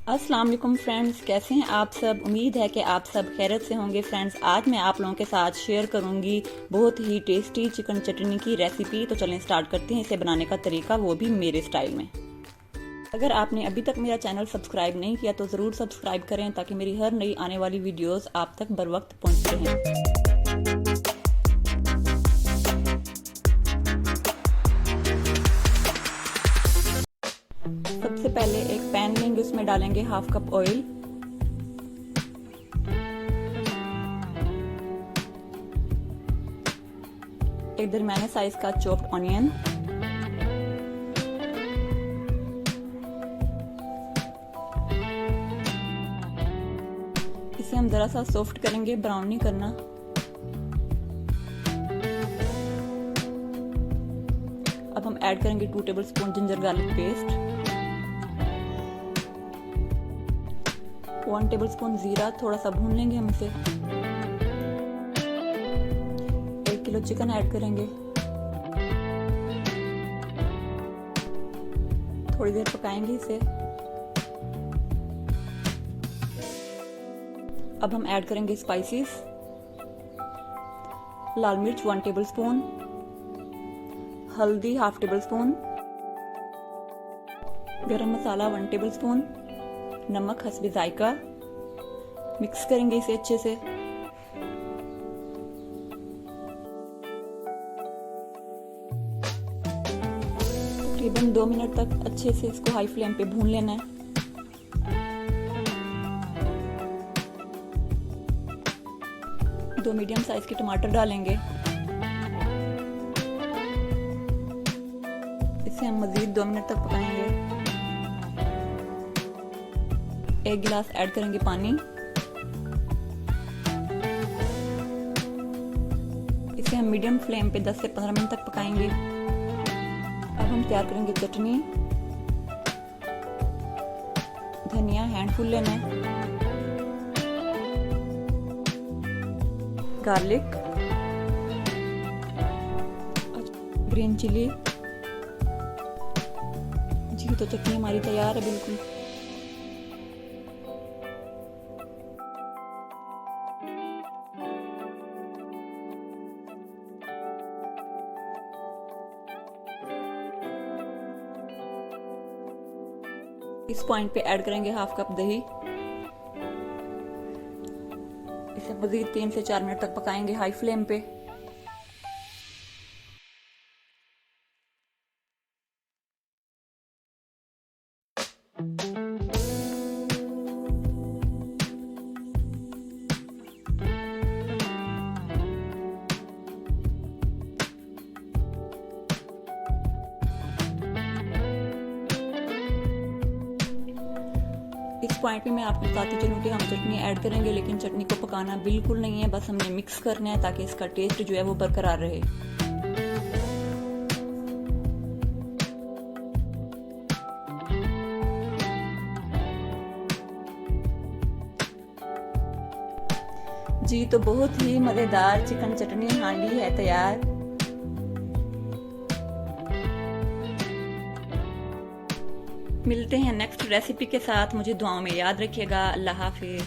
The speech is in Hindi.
अस्सलाम वालेकुम फ्रेंड्स, कैसे हैं आप सब। उम्मीद है कि आप सब खैरियत से होंगे। फ्रेंड्स, आज मैं आप लोगों के साथ शेयर करूंगी बहुत ही टेस्टी चिकन चटनी की रेसिपी। तो चलें स्टार्ट करते हैं इसे बनाने का तरीका, वो भी मेरे स्टाइल में। अगर आपने अभी तक मेरा चैनल सब्सक्राइब नहीं किया तो ज़रूर सब्सक्राइब करें ताकि मेरी हर नई आने वाली वीडियोज़ आप तक बर वक्त पहुँचते रहें। सबसे पहले एक पैन लेंगे, उसमें डालेंगे हाफ कप ऑयल। एक दरमियाने साइज का चॉप्ड ऑनियन, इसे हम जरा सा सॉफ्ट करेंगे, ब्राउन नहीं करना। अब हम ऐड करेंगे 2 tablespoon ginger garlic paste, 1 tablespoon जीरा। थोड़ा सा भून लेंगे हम इसे। 1 किलो चिकन ऐड करेंगे, थोड़ी देर पकाएंगे इसे। अब हम ऐड करेंगे स्पाइसेस। लाल मिर्च 1 टेबलस्पून, हल्दी हाफ टेबलस्पून, गरम मसाला 1 टेबलस्पून, नमक हस्बे जायका। मिक्स करेंगे इसे अच्छे से। तकरीबन 2 मिनट तक अच्छे से इसको हाई फ्लेम पे भून लेना है। दो मीडियम साइज के टमाटर डालेंगे। इसे हम मजीद 2 मिनट तक पकाएंगे। 1 गिलास ऐड करेंगे पानी। इसे हम मीडियम फ्लेम पे 10 से 15 मिनट तक पकाएंगे। अब हम तैयार करेंगे चटनी। धनिया हैंडफुल लेना है, गार्लिक, ग्रीन चिली। जी तो चटनी हमारी तैयार है बिल्कुल। इस पॉइंट पे ऐड करेंगे हाफ कप दही। इसे मजीद 3 से 4 मिनट तक पकाएंगे हाई फ्लेम पे। इस पॉइंट पे मैं आपको बताती चलूँ कि हम चटनी ऐड करेंगे, लेकिन चटनी को पकाना बिल्कुल नहीं है, बस हमने मिक्स करना है ताकि इसका टेस्ट जो है वो बरकरार रहे। जी तो बहुत ही मजेदार चिकन चटनी हांडी है तैयार। मिलते हैं नेक्स्ट रेसिपी के साथ। मुझे दुआओं में याद रखिएगा। अल्लाह हाफिज।